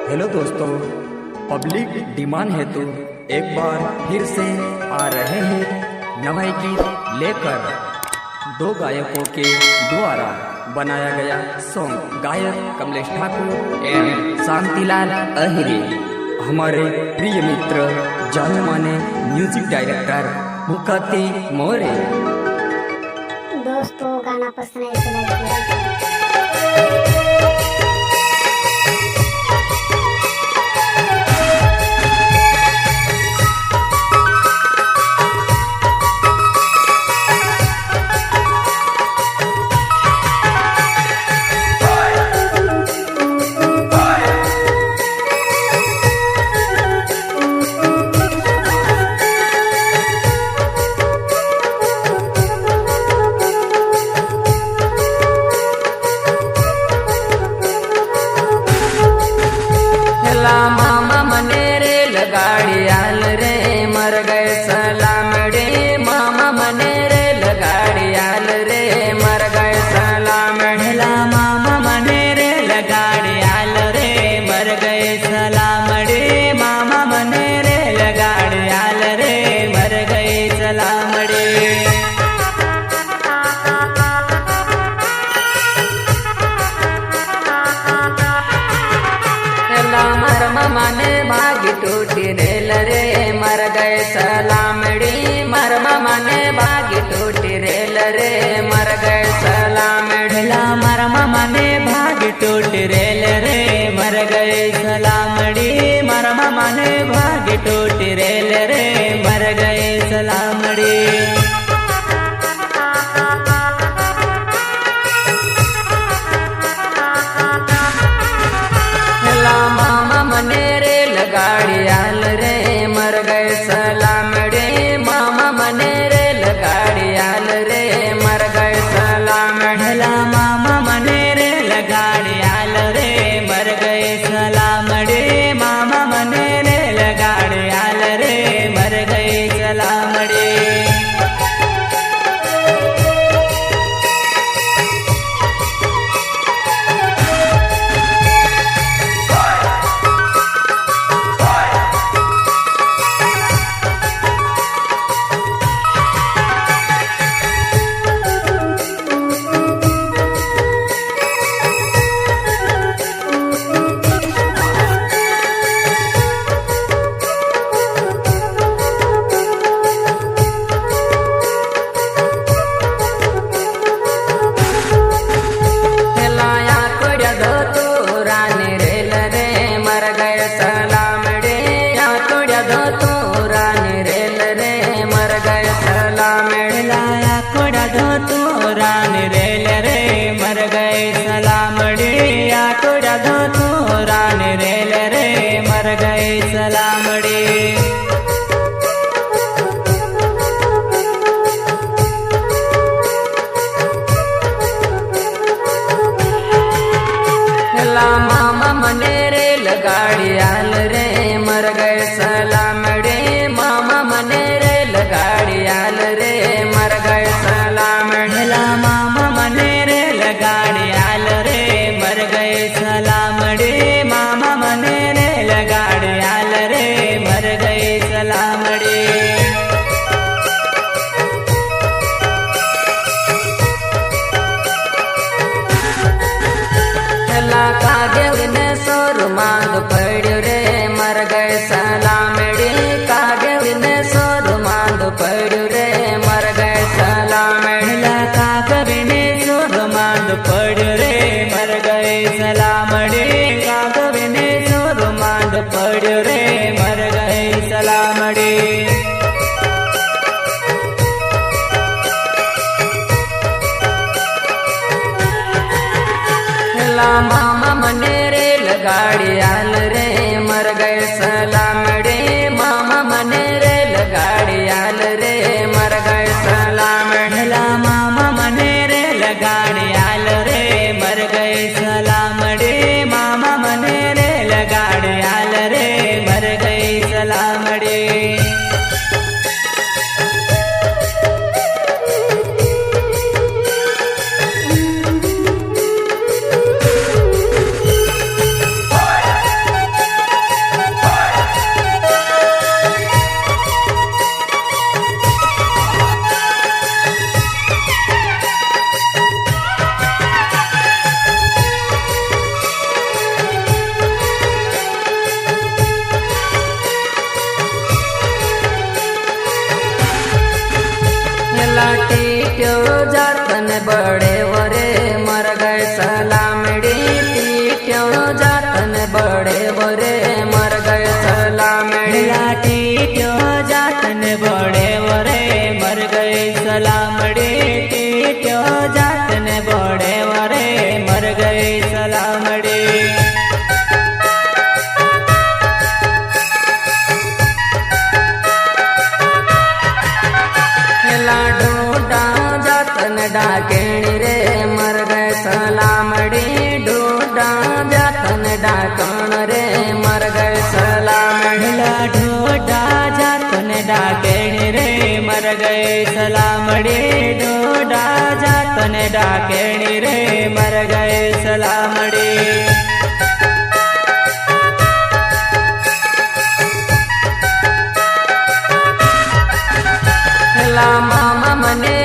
Hello दोस्तों, public demand है तो एक बार फिर से आ रहे हैं नए गीत लेकर। दो गायकों के द्वारा बनाया गया सॉन्ग, गायक कमलेश ठाकुर एंड शांतिलाल अहिरे, हमारे प्रिय मित्र जाने माने म्यूजिक डायरेक्टर मुकाती मोरे। दोस्तों गाना पसंद है मामा मने रे लगाड़ी आल रे मर गए सलाम रे। मामा मने रे लगाड़ी आल रे मर गए सलाम ढेला। मामा मने रे लगाड़ी आल रे मर गए सलाम रे। मामा मने रे लगाड़ी आल रे मर गए सलाम रे। मने भागी टूटी रेल रे मर गए सलामड़ी। मरमा मने भागी टूटी रेल रे मर गए सलामड़ी। मरमा मने भागी टूटी रेल रे मर गए सलामड़ी। मरमा मने भागी टूटी रेल रे मर गए सलामड़ी। मने रे लगाड़ी आल रे मर गए सलाम रे। मामा मने रे लगाड़ी आल रे मर गए सलाम ढेला। मामा मने रे लगाड़ी आल रे मर गए सलाम रे। मामा मने रे लगाड़ी आल रे मर गए सलाम रे। मामा मने रे लगाड़ी आल रे मर गए सलाम रे। मामा मने रे लगाड़ी आल रे मर गए सलाम ढेला। मामा मने रे लगाड़ी आल रे मर गए सलाम रे। मामा मने रे लगाड़ी आल रे मर गए सलाम रे। सोर मांग पड़ो रे मर गए सलामड़ी। कागे ने सोर मांग पड़ो रे मर गए सलामड़ी। कागे ने सोर मांग पड़ो रे मर गए सलामड़ी। कागे ने सोर मांग पड़ो रे मर गए सलामड़ी। मामा मने रे लगाड़ी आल रे मर गए सलाम रे। मामा मने रे लगाड़ी आल रे मर गए सलाम ढेला। मामा मने रे लगाड़ी आल रे मर गए सलाम रे। मामा मने रे लगाड़ी आल रे मर गए सलाम रे। सलामड़ी टीट्यो जातन बड़े बरे मर गए सलामड़ी टीट्यो जातन बड़े वरे मर गए सलामड़ी टीट्यो जातन बड़े वरे मर गए सलामड़ी ढूंढा जातन डाकेणी रे मर गए सलामड़ी ढूंढा जातन डाकण रे मर गए सलामड़ी ढोडा जातन डाकेणी रे मर गए सलामड़ी ढोडा जातन डाकेणी रे मर गए सलामड़ी मामा मने